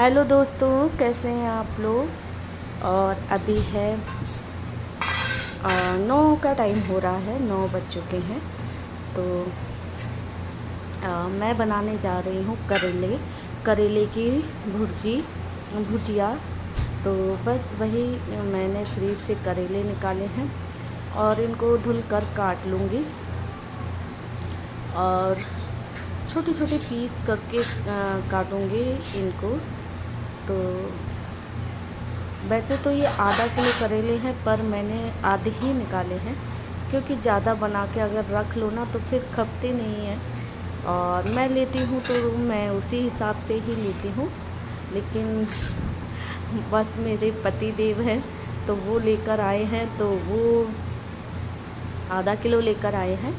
Hello दोस्तों, कैसे हैं आप लोग। और अभी है 9 का टाइम हो रहा है, 9 बज चुके हैं। तो मैं बनाने जा रही हूँ करेले की भुजिया। तो बस वही मैंने फ्रीज से करेले निकाले हैं और इनको धुल कर काट लूँगी और छोटे छोटे पीस करके काटूँगी इनको। तो वैसे तो ये आधा किलो करेले हैं, पर मैंने आधे ही निकाले हैं क्योंकि ज़्यादा बना के अगर रख लो ना तो फिर खपते नहीं हैं। और मैं लेती हूँ तो मैं उसी हिसाब से ही लेती हूँ, लेकिन बस मेरे पति देव हैं तो वो लेकर आए हैं, तो वो आधा किलो लेकर आए हैं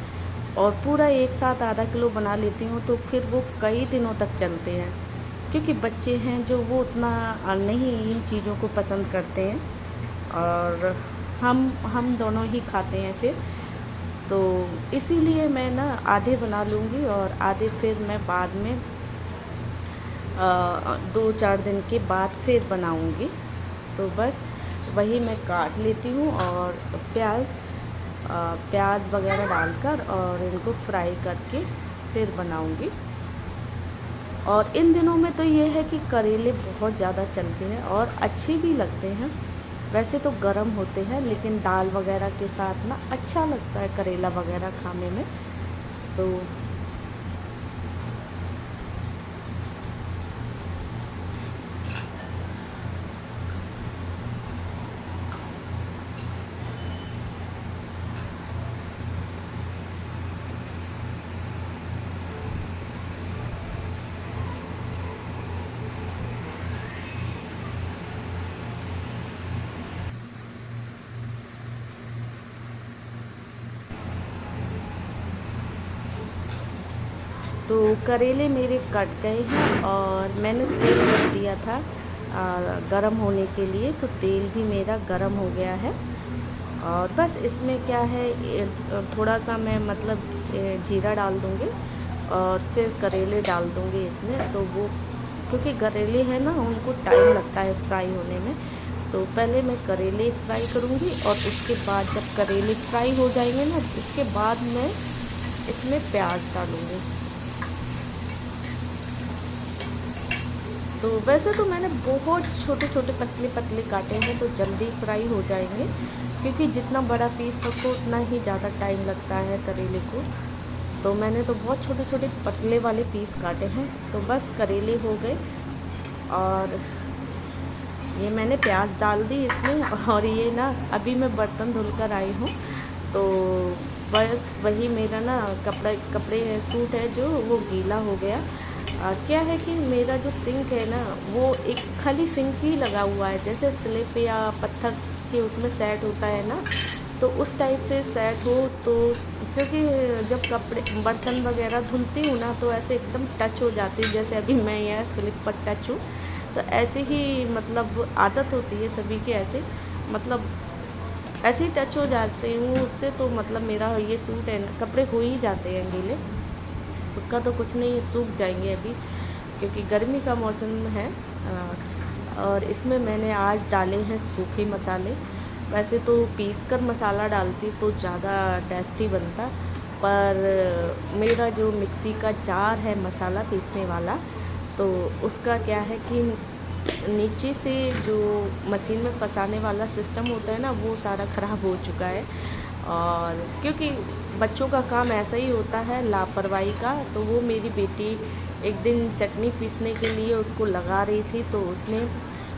और पूरा एक साथ आधा किलो बना लेती हूँ तो फिर वो कई दिनों तक चलते हैं। क्योंकि बच्चे हैं जो वो उतना नहीं इन चीज़ों को पसंद करते हैं और हम दोनों ही खाते हैं फिर। तो इसीलिए मैं ना आधे बना लूँगी और आधे फिर मैं बाद में 2-4 दिन के बाद फिर बनाऊँगी। तो बस वही मैं काट लेती हूँ और प्याज वगैरह डालकर और इनको फ्राई करके फिर बनाऊँगी। और इन दिनों में तो ये है कि करेले बहुत ज़्यादा चलते हैं और अच्छे भी लगते हैं। वैसे तो गरम होते हैं, लेकिन दाल वगैरह के साथ ना अच्छा लगता है करेला वगैरह खाने में। तो तो करेले मेरे कट गए हैं और मैंने तेल रख दिया था गरम होने के लिए, तो तेल भी मेरा गरम हो गया है। और बस इसमें क्या है, थोड़ा सा मैं जीरा डाल दूँगी और फिर करेले डाल दूँगी इसमें। तो वो क्योंकि करेले हैं ना, उनको टाइम लगता है फ्राई होने में, तो पहले मैं करेले फ्राई करूँगी और उसके बाद जब करेले फ्राई हो जाएंगे ना, उसके बाद मैं इसमें प्याज डालूँगी। तो वैसे तो मैंने बहुत छोटे छोटे पतले पतले काटे हैं, तो जल्दी फ्राई हो जाएंगे, क्योंकि जितना बड़ा पीस रखो उतना ही ज़्यादा टाइम लगता है करेले को। तो मैंने तो बहुत छोटे छोटे पतले वाले पीस काटे हैं। तो बस करेले हो गए और ये मैंने प्याज डाल दी इसमें। और ये ना अभी मैं बर्तन धुल कर आई हूँ, तो बस वही मेरा ना कपड़े सूट है जो वो गीला हो गया। क्या है कि मेरा जो सिंक है ना, वो एक खाली सिंक ही लगा हुआ है, जैसे स्लिप या पत्थर के उसमें सेट होता है ना, तो उस टाइप से सेट हो। तो क्योंकि जब कपड़े बर्तन वगैरह धुलती हूँ ना, तो ऐसे एकदम टच हो जाती है, जैसे अभी मैं यह स्लिप पर टच हूँ। तो ऐसे ही आदत होती है सभी की, ऐसे ऐसे ही टच हो जाते हूँ उससे। तो मेरा ये सूट है, कपड़े हो ही जाते हैं गीले, उसका तो कुछ नहीं, सूख जाएंगे अभी क्योंकि गर्मी का मौसम है। और इसमें मैंने आज डाले हैं सूखे मसाले। वैसे तो पीस कर मसाला डालती तो ज़्यादा टेस्टी बनता, पर मेरा जो मिक्सी का जार है मसाला पीसने वाला, तो उसका क्या है कि नीचे से जो मशीन में पसाने वाला सिस्टम होता है ना, वो सारा ख़राब हो चुका है। और क्योंकि बच्चों का काम ऐसा ही होता है, लापरवाही का। तो वो मेरी बेटी एक दिन चटनी पीसने के लिए उसको लगा रही थी, तो उसने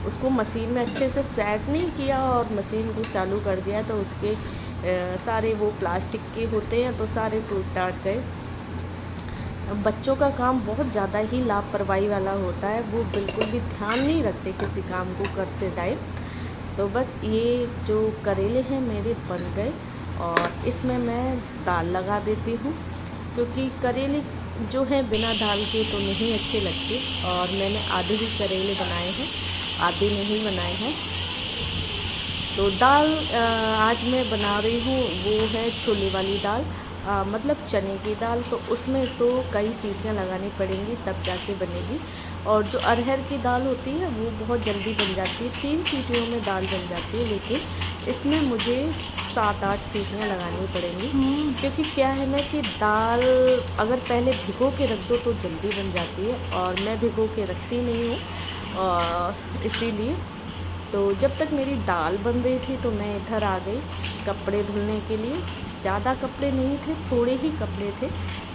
उसको मशीन में अच्छे से सेट नहीं किया और मशीन को चालू कर दिया, तो उसके सारे वो प्लास्टिक के होते हैं, तो सारे टूट टाट गए। बच्चों का काम बहुत ज़्यादा ही लापरवाही वाला होता है, वो बिल्कुल भी ध्यान नहीं रखते किसी काम को करते टाइम। तो बस ये जो करेले हैं मेरे बन गए और इसमें मैं दाल लगा देती हूँ, क्योंकि करेले जो हैं बिना दाल के तो नहीं अच्छे लगते। और मैंने आधे ही करेले बनाए हैं, आधे नहीं बनाए हैं। तो दाल आज मैं बना रही हूँ, वो है छोले वाली दाल। मतलब चने की दाल, तो उसमें तो कई सीटियाँ लगानी पड़ेंगी तब जाके बनेगी। और जो अरहर की दाल होती है वो बहुत जल्दी बन जाती है, 3 सीटियों में दाल बन जाती है, लेकिन इसमें मुझे 7-8 सीटियाँ लगानी पड़ेंगी। क्योंकि क्या है ना कि दाल अगर पहले भिगो के रख दो तो जल्दी बन जाती है, और मैं भिगो के रखती नहीं हूँ, और इसीलिए तो जब तक मेरी दाल बन रही थी तो मैं इधर आ गई कपड़े धुलने के लिए। ज़्यादा कपड़े नहीं थे, थोड़े ही कपड़े थे,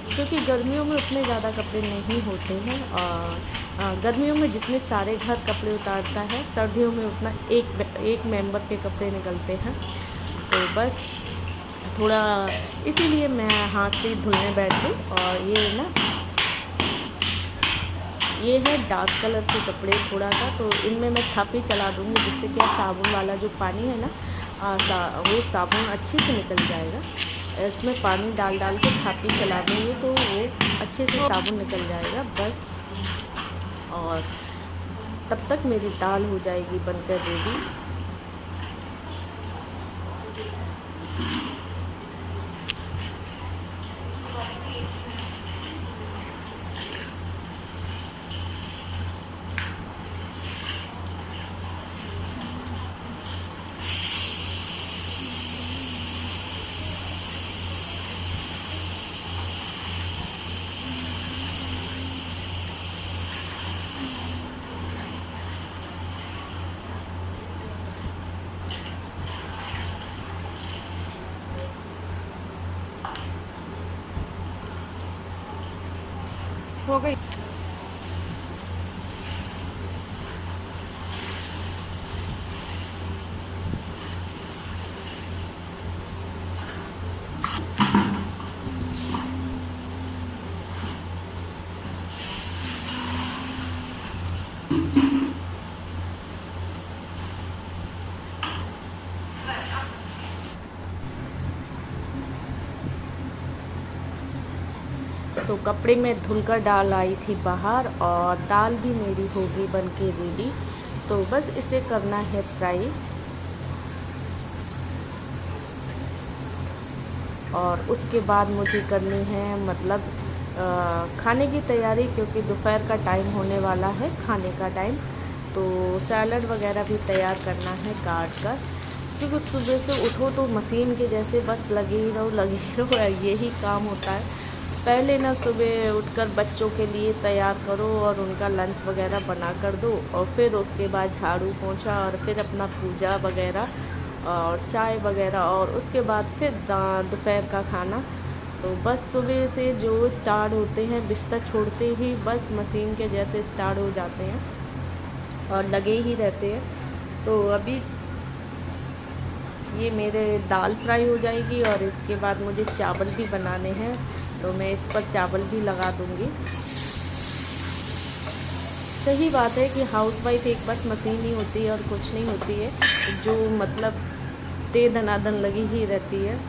क्योंकि गर्मियों में उतने ज़्यादा कपड़े नहीं होते हैं। और गर्मियों में जितने सारे घर कपड़े उतारता है, सर्दियों में उतना एक मेंबर के कपड़े निकलते हैं। तो बस थोड़ा इसीलिए मैं हाथ से धुलने बैठ गई। और ये है डार्क कलर के कपड़े थोड़ा सा, तो इनमें मैं थापी चला दूँगी, जिससे क्या साबुन वाला जो पानी है ना, वो साबुन अच्छे से निकल जाएगा। इसमें पानी डाल के थापी चला देंगे तो वो अच्छे से साबुन निकल जाएगा बस। और तब तक मेरी दाल हो जाएगी बनकर रेडी। हो गई। तो कपड़े में धुलकर डाल आई थी बाहर, और दाल भी मेरी होगी बन के रेडी। तो बस इसे करना है फ्राई, और उसके बाद मुझे करनी है मतलब खाने की तैयारी, क्योंकि दोपहर का टाइम होने वाला है, खाने का टाइम। तो सैलड वगैरह भी तैयार करना है काट कर, क्योंकि सुबह से उठो तो मशीन के जैसे बस लगे ही रहो यही काम होता है। पहले ना सुबह उठकर बच्चों के लिए तैयार करो और उनका लंच वगैरह बना कर दो, और फिर उसके बाद झाड़ू पोंछा, और फिर अपना पूजा वगैरह और चाय वगैरह, और उसके बाद फिर दोपहर का खाना। तो बस सुबह से जो स्टार्ट होते हैं, बिस्तर छोड़ते ही बस मशीन के जैसे स्टार्ट हो जाते हैं और लगे ही रहते हैं। तो अभी ये मेरे दाल फ्राई हो जाएगी, और इसके बाद मुझे चावल भी बनाने हैं, तो मैं इस पर चावल भी लगा दूँगी। सही बात है कि हाउसवाइफ एक बस मशीन ही होती है और कुछ नहीं होती है, जो मतलब दे दनादन लगी ही रहती है।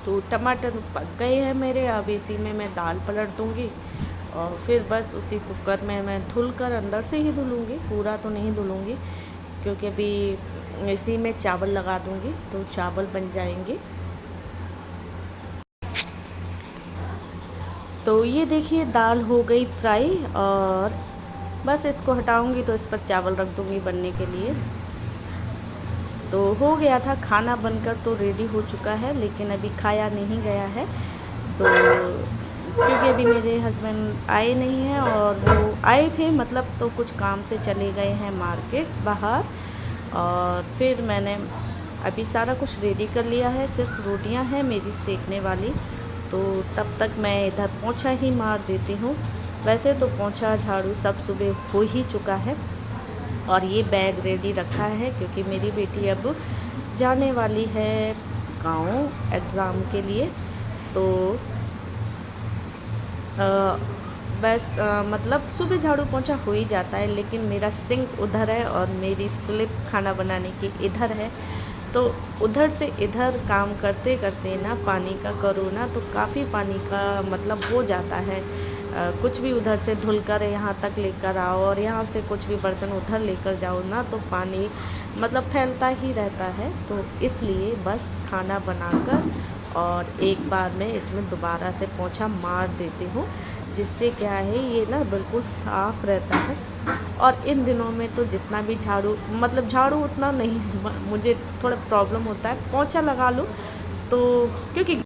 तो टमाटर पक गए हैं मेरे, अब इसी में मैं दाल पलट दूँगी, और फिर बस उसी कुकर में मैं धुल कर अंदर से ही धुलूँगी, पूरा तो नहीं धुलूँगी, क्योंकि अभी इसी में चावल लगा दूँगी तो चावल बन जाएंगे। तो ये देखिए दाल हो गई फ्राई, और बस इसको हटाऊँगी तो इस पर चावल रख दूँगी बनने के लिए। तो हो गया था खाना बनकर, तो रेडी हो चुका है, लेकिन अभी खाया नहीं गया है। तो क्योंकि अभी मेरे हस्बैंड आए नहीं हैं, और वो आए थे मतलब तो कुछ काम से चले गए हैं मार्केट बाहर। और फिर मैंने अभी सारा कुछ रेडी कर लिया है, सिर्फ रोटियां हैं मेरी सेकने वाली। तो तब तक मैं इधर पोंछा ही मार देती हूँ। वैसे तो पोंछा झाड़ू सब सुबह हो ही चुका है, और ये बैग रेडी रखा है क्योंकि मेरी बेटी अब जाने वाली है गाँव एग्ज़ाम के लिए। तो बस मतलब सुबह झाड़ू पोंछा हो ही जाता है, लेकिन मेरा सिंक उधर है और मेरी स्लिप खाना बनाने की इधर है। तो उधर से इधर काम करते करते ना पानी का करो ना तो काफ़ी पानी का मतलब हो जाता है। कुछ भी उधर से धुल कर यहाँ तक लेकर आओ, और यहाँ से कुछ भी बर्तन उधर लेकर जाओ ना तो पानी मतलब फैलता ही रहता है। तो इसलिए बस खाना बनाकर और एक बार मैं इसमें दोबारा से पोंछा मार देती हूँ, जिससे क्या है ये ना बिल्कुल साफ़ रहता है। और इन दिनों में तो जितना भी झाड़ू मतलब झाड़ू उतना नहीं मुझे थोड़ा प्रॉब्लम होता है, पोंछा लगा लूँ तो क्योंकि